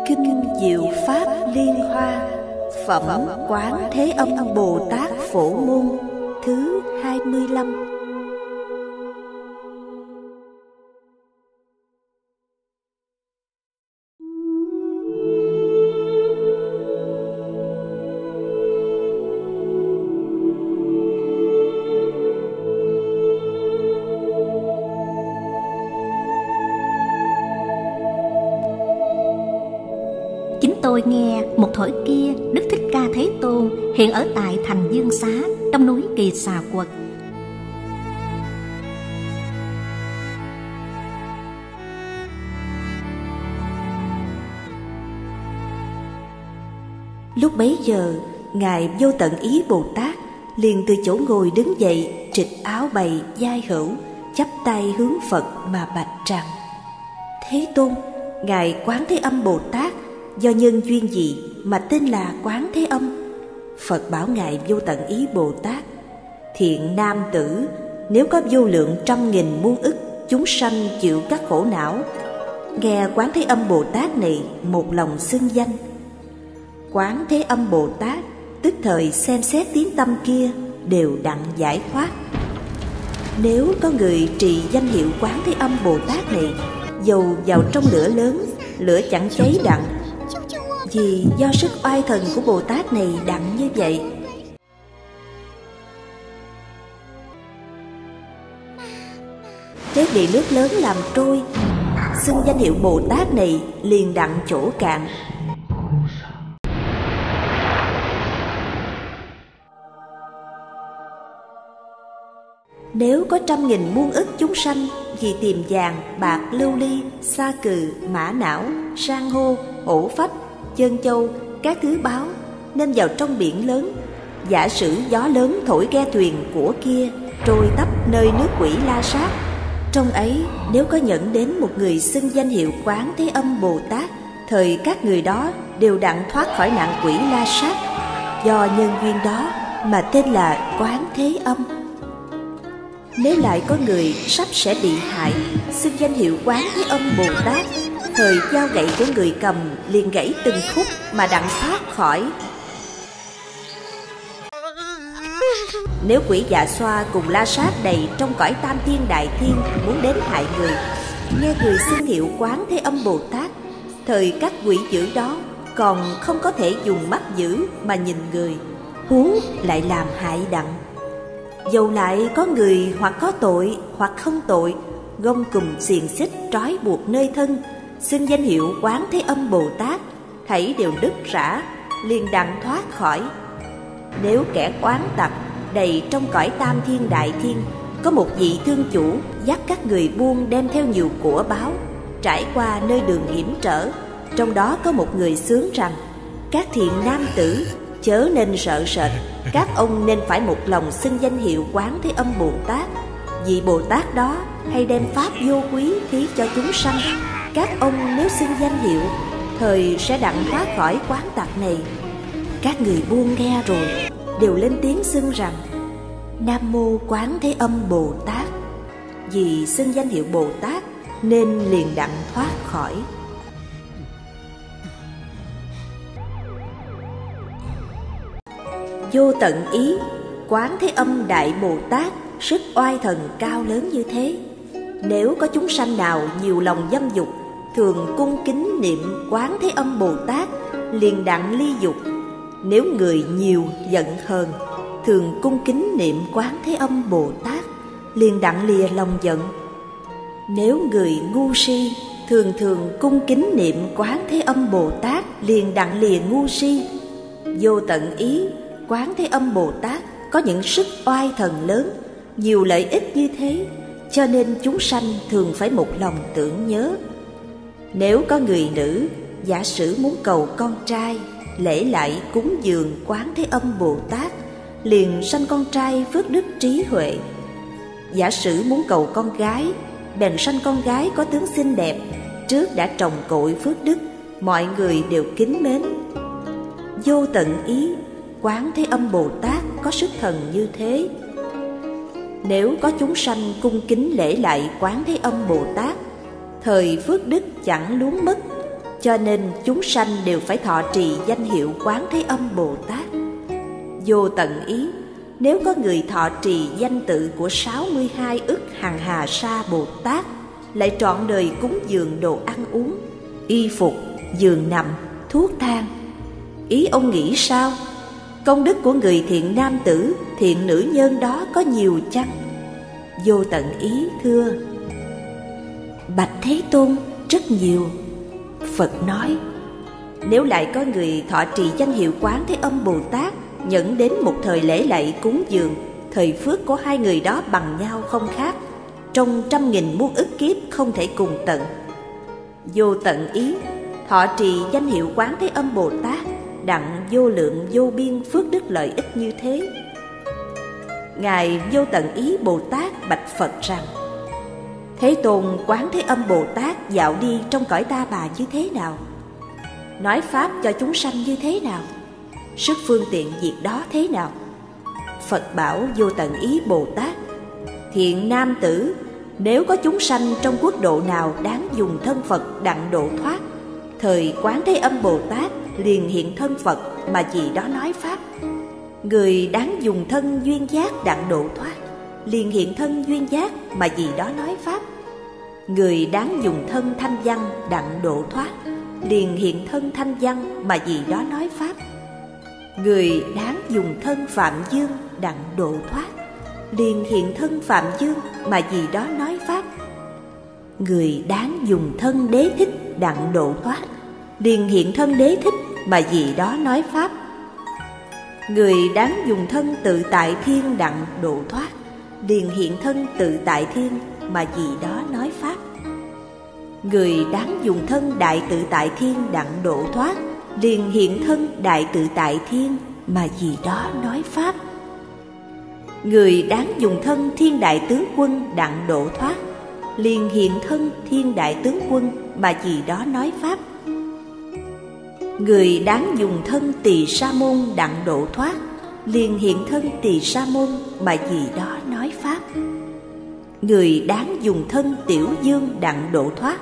Kinh Diệu Pháp Liên Hoa, phẩm Quán Thế Âm Bồ Tát Phổ Môn thứ 25. Tôi nghe một thổi kia Đức Thích Ca Thế Tôn hiện ở tại thành Dương Xá trong núi Kỳ Xà Quật. Lúc bấy giờ, Ngài Vô Tận Ý Bồ Tát liền từ chỗ ngồi đứng dậy, trịch áo bày vai hữu, chắp tay hướng Phật mà bạch rằng: Thế Tôn, Ngài Quán Thế Âm Bồ Tát do nhân duyên gì mà tên là Quán Thế Âm? Phật bảo Ngài Vô Tận Ý Bồ Tát: Thiện nam tử, nếu có vô lượng trăm nghìn muôn ức chúng sanh chịu các khổ não, nghe Quán Thế Âm Bồ Tát này một lòng xưng danh, Quán Thế Âm Bồ Tát tức thời xem xét tiếng tâm kia đều đặng giải thoát. Nếu có người trì danh hiệu Quán Thế Âm Bồ Tát này, dầu vào trong lửa lớn, lửa chẳng cháy đặng, vì do sức oai thần của Bồ Tát này đặng như vậy. Nếu bị nước lớn làm trôi, xưng danh hiệu Bồ Tát này liền đặng chỗ cạn. Nếu có trăm nghìn muôn ức chúng sanh vì tìm vàng, bạc, lưu ly, sa cừ, mã não, san hô, hổ phách, chân châu, các thứ báu nên vào trong biển lớn, giả sử gió lớn thổi ghe thuyền của kia trôi tấp nơi nước quỷ La Sát, trong ấy nếu có nhận đến một người xưng danh hiệu Quán Thế Âm Bồ Tát, thời các người đó đều đặng thoát khỏi nạn quỷ La Sát, do nhân duyên đó mà tên là Quán Thế Âm. Nếu lại có người sắp sẽ bị hại, xưng danh hiệu Quán Thế Âm Bồ Tát, thời dao gậy của người cầm liền gãy từng khúc mà đặng thoát khỏi. Nếu quỷ Dạ Xoa cùng La Sát đầy trong cõi Tam Thiên Đại Thiên muốn đến hại người, nghe người xưng hiệu Quán Thế Âm Bồ Tát, thời các quỷ dữ đó còn không có thể dùng mắt dữ mà nhìn người, huống lại làm hại đặng. Dầu lại có người hoặc có tội hoặc không tội, gông cùm xiềng xích trói buộc nơi thân, xưng danh hiệu Quán Thế Âm Bồ Tát, thảy đều đứt rã, liền đặng thoát khỏi. Nếu kẻ oán tặc đầy trong cõi Tam Thiên Đại Thiên, có một vị thương chủ dắt các người buôn đem theo nhiều của báu, trải qua nơi đường hiểm trở, trong đó có một người xướng rằng: Các thiện nam tử, chớ nên sợ sệt, các ông nên phải một lòng xưng danh hiệu Quán Thế Âm Bồ Tát, vì Bồ Tát đó hay đem pháp vô quý thí cho chúng sanh. Các ông nếu xưng danh hiệu, thời sẽ đặng thoát khỏi quán tặc này. Các người buôn nghe rồi đều lên tiếng xưng rằng: Nam Mô Quán Thế Âm Bồ Tát. Vì xưng danh hiệu Bồ Tát nên liền đặng thoát khỏi. Vô Tận Ý Quán Thế Âm Đại Bồ Tát, sức oai thần cao lớn như thế, nếu có chúng sanh nào nhiều lòng dâm dục, thường cung kính niệm Quán Thế Âm Bồ Tát, liền đặng ly dục. Nếu người nhiều giận hờn, thường cung kính niệm Quán Thế Âm Bồ Tát, liền đặng lìa lòng giận. Nếu người ngu si, thường cung kính niệm Quán Thế Âm Bồ Tát, liền đặng lìa ngu si. Vô Tận Ý Quán Thế Âm Bồ Tát có những sức oai thần lớn, nhiều lợi ích như thế, cho nên chúng sanh thường phải một lòng tưởng nhớ. Nếu có người nữ, giả sử muốn cầu con trai, lễ lại cúng dường Quán Thế Âm Bồ Tát, liền sanh con trai phước đức trí huệ. Giả sử muốn cầu con gái, bèn sanh con gái có tướng xinh đẹp, trước đã trồng cội phước đức, mọi người đều kính mến. Vô Tận Ý Quán Thế Âm Bồ Tát có sức thần như thế. Nếu có chúng sanh cung kính lễ lại Quán Thế Âm Bồ Tát, thời phước đức chẳng luống mất, cho nên chúng sanh đều phải thọ trì danh hiệu Quán Thế Âm Bồ Tát. Vô tận ý, nếu có người thọ trì danh tự của 62 ức hằng hà sa Bồ Tát, lại trọn đời cúng dường đồ ăn uống, y phục, giường nằm, thuốc thang, ý ông nghĩ sao? Công đức của người thiện nam tử, thiện nữ nhân đó có nhiều chăng? Vô tận ý thưa: Bạch Thế Tôn, rất nhiều. Phật nói: Nếu lại có người thọ trì danh hiệu Quán Thế Âm Bồ Tát, nhận đến một thời lễ lạy cúng dường, thời phước của hai người đó bằng nhau không khác, trong 100.000 muôn ức kiếp không thể cùng tận. Vô tận ý, thọ trì danh hiệu Quán Thế Âm Bồ Tát, đặng vô lượng vô biên phước đức lợi ích như thế. Ngài Vô Tận Ý Bồ Tát bạch Phật rằng: Thế Tôn, Quán Thế Âm Bồ Tát dạo đi trong cõi Ta Bà như thế nào? Nói pháp cho chúng sanh như thế nào? Sức phương tiện việc đó thế nào? Phật bảo Vô Tận Ý Bồ Tát: Thiện nam tử, nếu có chúng sanh trong quốc độ nào đáng dùng thân Phật đặng độ thoát, thời Quán Thế Âm Bồ Tát liền hiện thân Phật mà vì đó nói pháp. Người đáng dùng thân duyên giác đặng độ thoát, liền hiện thân duyên giác mà vì đó nói pháp. Người đáng dùng thân thanh văn đặng độ thoát, liền hiện thân thanh văn mà vì đó nói pháp. Người đáng dùng thân phạm dương đặng độ thoát, liền hiện thân phạm dương mà vì đó nói pháp. Người đáng dùng thân đế thích đặng độ thoát, liền hiện thân đế thích mà vì đó nói pháp. Người đáng dùng thân tự tại thiên đặng độ thoát, liền hiện thân tự tại thiên mà vì đó nói pháp. Người đáng dùng thân đại tự tại thiên đặng độ thoát, liền hiện thân đại tự tại thiên mà vì đó nói pháp. Người đáng dùng thân thiên đại tướng quân đặng độ thoát, liền hiện thân thiên đại tướng quân mà vì đó nói pháp. Người đáng dùng thân Tỳ Sa Môn đặng độ thoát, liền hiện thân Tỳ Sa Môn mà vì đó nói pháp. Người đáng dùng thân Tiểu Dương đặng độ thoát,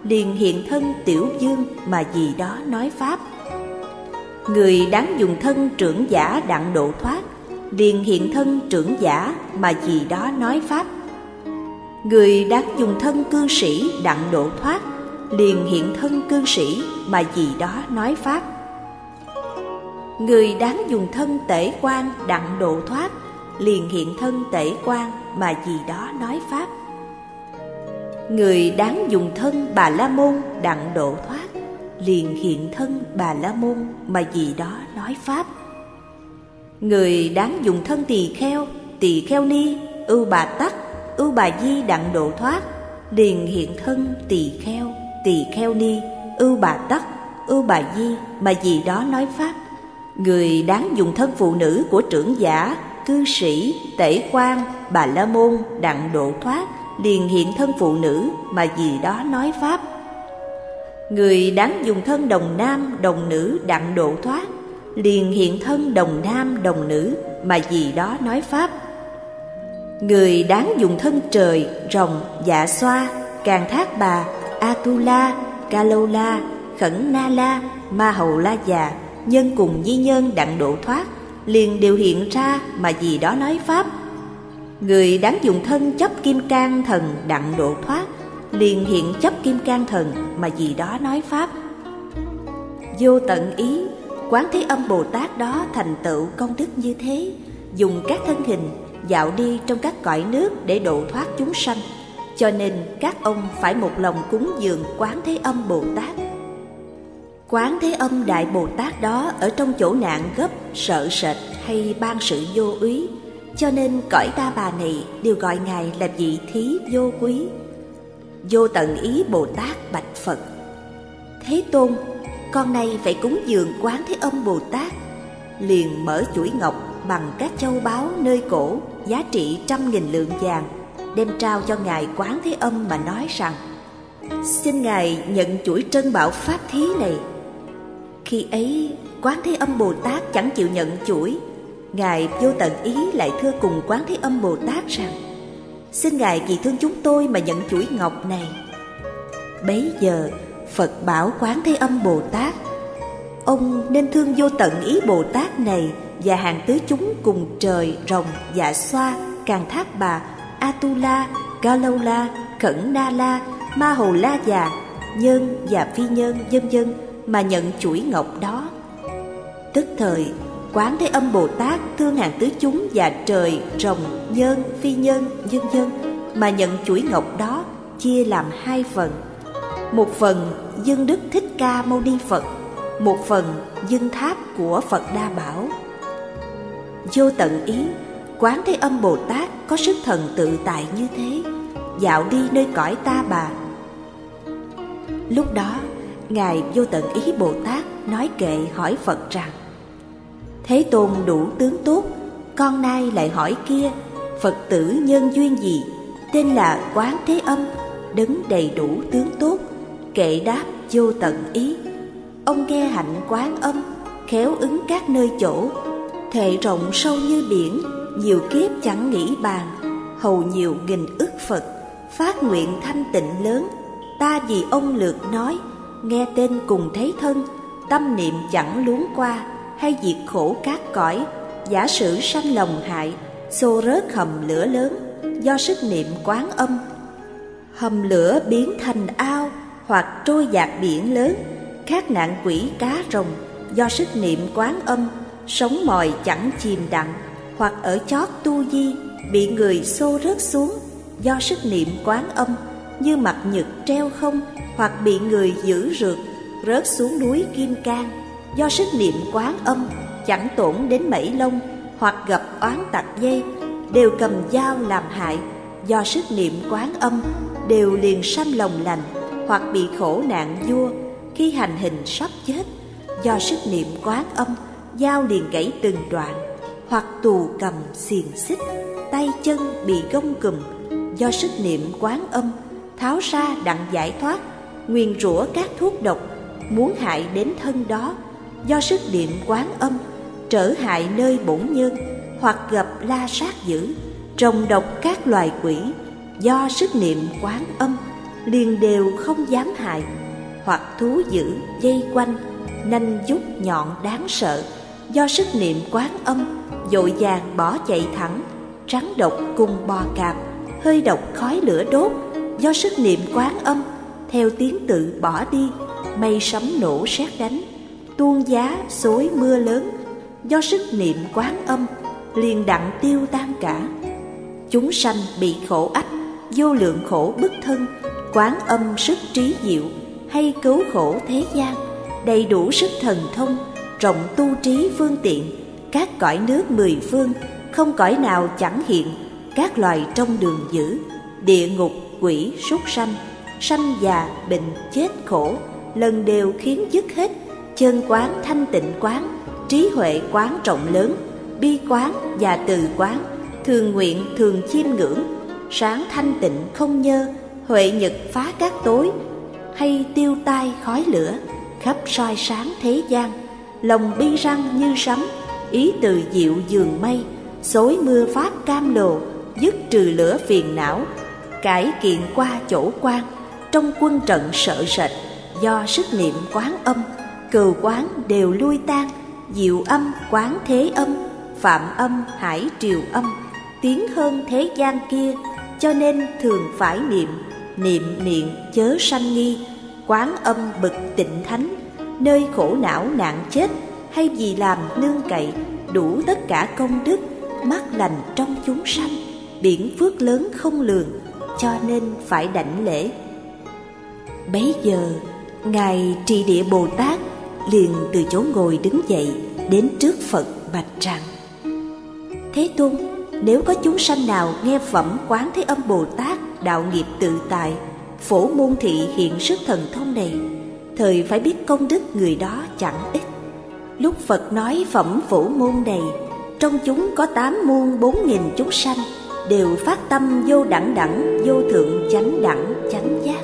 liền hiện thân Tiểu Dương mà vì đó nói pháp. Người đáng dùng thân Trưởng Giả đặng độ thoát, liền hiện thân Trưởng Giả mà vì đó nói pháp. Người đáng dùng thân Cư Sĩ đặng độ thoát, liền hiện thân Cư Sĩ mà vì đó nói pháp. Người đáng dùng thân Tể Quan đặng độ thoát, liền hiện thân Tể Quan mà vì đó nói pháp. Người đáng dùng thân Bà La Môn đặng độ thoát, liền hiện thân Bà La Môn mà vì đó nói pháp. Người đáng dùng thân Tỳ Kheo Ni, Ưu Bà Tắc, Ưu Bà Di đặng độ thoát, liền hiện thân Tỳ Kheo Ni, Ưu Bà Tắc, Ưu Bà Di mà vì đó nói pháp. Người đáng dùng thân phụ nữ của Trưởng Giả, Cư Sĩ, Tể Quan, Bà La Môn đặng độ thoát, liền hiện thân phụ nữ mà vì đó nói pháp. Người đáng dùng thân đồng nam, đồng nữ đặng độ thoát, liền hiện thân đồng nam, đồng nữ mà vì đó nói pháp. Người đáng dùng thân trời, rồng, dạ xoa, Càn Thác Bà, Atula, Ca Lâu La, Khẩn Na La, Ma Hầu La Già, nhân cùng di nhân đặng độ thoát, liền đều hiện ra mà vì đó nói pháp. Người đáng dùng thân chấp Kim Cang Thần đặng độ thoát, liền hiện chấp Kim Cang Thần mà vì đó nói pháp. Vô tận ý, Quán Thế Âm Bồ Tát đó thành tựu công đức như thế, dùng các thân hình dạo đi trong các cõi nước để độ thoát chúng sanh, cho nên các ông phải một lòng cúng dường Quán Thế Âm Bồ Tát. Quán Thế Âm Đại Bồ Tát đó ở trong chỗ nạn gấp, sợ sệt hay ban sự vô úy, cho nên cõi Ta Bà này đều gọi Ngài là vị thí vô quý. Vô tận ý Bồ Tát bạch Phật: Thế Tôn, con nay phải cúng dường Quán Thế Âm Bồ Tát. Liền mở chuỗi ngọc bằng các châu báu nơi cổ, giá trị 100.000 lượng vàng, đem trao cho Ngài Quán Thế Âm mà nói rằng: Xin Ngài nhận chuỗi trân bảo pháp thí này. Khi ấy Quán Thế Âm Bồ Tát chẳng chịu nhận chuỗi. Ngài Vô Tận Ý lại thưa cùng Quán Thế Âm Bồ Tát rằng: Xin Ngài vì thương chúng tôi mà nhận chuỗi ngọc này. Bấy giờ Phật bảo Quán Thế Âm Bồ Tát: ông nên thương Vô Tận Ý Bồ Tát này và hàng tứ chúng cùng trời, rồng, Dạ Xoa, Càn Thác Bà, Atula, Ca Lâu La, Khẩn Na La, Ma Hầu La Già, nhân và phi nhân, vân vân mà nhận chuỗi ngọc đó. Tức thời Quán Thế Âm Bồ Tát thương hàng tứ chúng và trời, rồng, nhân, phi nhân, vân vân mà nhận chuỗi ngọc đó chia làm hai phần. Một phần dâng Đức Thích Ca Mâu Ni Phật, một phần dâng tháp của Phật Đa Bảo. Vô tận ý, Quán Thế Âm Bồ Tát có sức thần tự tại như thế, dạo đi nơi cõi Ta Bà. Lúc đó Ngài Vô Tận Ý Bồ Tát nói kệ hỏi Phật rằng: Thế Tôn đủ tướng tốt, con nay lại hỏi kia, Phật tử nhân duyên gì, tên là Quán Thế Âm, đấng đầy đủ tướng tốt. Kệ đáp Vô Tận Ý: ông nghe hạnh Quán Âm, khéo ứng các nơi chỗ, thệ rộng sâu như biển, nhiều kiếp chẳng nghĩ bàn, hầu nhiều nghìn ức Phật, phát nguyện thanh tịnh lớn. Ta vì ông lượt nói, nghe tên cùng thấy thân, tâm niệm chẳng luống qua, hay diệt khổ các cõi, giả sử sanh lòng hại, xô rớt hầm lửa lớn, do sức niệm Quán Âm. Hầm lửa biến thành ao, hoặc trôi dạt biển lớn, khác nạn quỷ cá rồng, do sức niệm Quán Âm, sống mòi chẳng chìm đặng, hoặc ở chót tu di, bị người xô rớt xuống, do sức niệm Quán Âm, như mặt nhật treo không, hoặc bị người giữ rượt, rớt xuống núi Kim Cang, do sức niệm Quán Âm, chẳng tổn đến mẩy lông, hoặc gặp oán tặc dây, đều cầm dao làm hại, do sức niệm Quán Âm, đều liền sanh lòng lành, hoặc bị khổ nạn vua, khi hành hình sắp chết, do sức niệm Quán Âm, dao liền gãy từng đoạn, hoặc tù cầm xiềng xích, tay chân bị gông cùm, do sức niệm Quán Âm, tháo ra đặng giải thoát, nguyền rủa các thuốc độc, muốn hại đến thân đó, do sức niệm Quán Âm, trở hại nơi bổn nhân, hoặc gặp la sát dữ, trồng độc các loài quỷ, do sức niệm Quán Âm, liền đều không dám hại, hoặc thú dữ dây quanh, nanh vuốt nhọn đáng sợ, do sức niệm Quán Âm, vội vàng bỏ chạy thẳng, rắn độc cùng bò cạp, hơi độc khói lửa đốt, do sức niệm Quán Âm, theo tiếng tự bỏ đi, mây sấm nổ sét đánh, tuôn giá xối mưa lớn, do sức niệm Quán Âm, liền đặng tiêu tan cả. Chúng sanh bị khổ ách, vô lượng khổ bức thân, Quán Âm sức trí diệu, hay cứu khổ thế gian, đầy đủ sức thần thông, rộng tu trí phương tiện, các cõi nước mười phương, không cõi nào chẳng hiện, các loài trong đường dữ, địa ngục, quỷ, súc sanh, sanh già, bệnh, chết khổ, lần đều khiến dứt hết. Chân quán, thanh tịnh quán, trí huệ quán rộng lớn, bi quán và từ quán, thường nguyện thường chiêm ngưỡng, sáng thanh tịnh không nhơ, huệ nhật phá các tối, hay tiêu tai khói lửa, khắp soi sáng thế gian, lòng bi răng như sấm, ý từ diệu dường mây, xối mưa pháp cam lồ, dứt trừ lửa phiền não, cải kiện qua chỗ quan, trong quân trận sợ sệt, do sức niệm Quán Âm, cừu quán đều lui tan, diệu âm Quán Thế Âm, phạm âm hải triều âm, tiến hơn thế gian kia, cho nên thường phải niệm niệm chớ sanh nghi. Quán Âm bậc tịnh thánh, nơi khổ não nạn chết, hay vì làm nương cậy, đủ tất cả công đức, mắt lành trong chúng sanh, biển phước lớn không lường, cho nên phải đảnh lễ. Bấy giờ Ngài Trì Địa Bồ Tát liền từ chỗ ngồi đứng dậy, đến trước Phật bạch rằng: Thế Tôn, nếu có chúng sanh nào nghe phẩm Quán Thế Âm Bồ Tát đạo nghiệp tự tại, phổ môn thị hiện sức thần thông này, thời phải biết công đức người đó chẳng ít. Lúc Phật nói phẩm phổ môn này, trong chúng có 8 muôn 4.000 chúng sanh, đều phát tâm vô đẳng đẳng, vô thượng chánh đẳng chánh giác.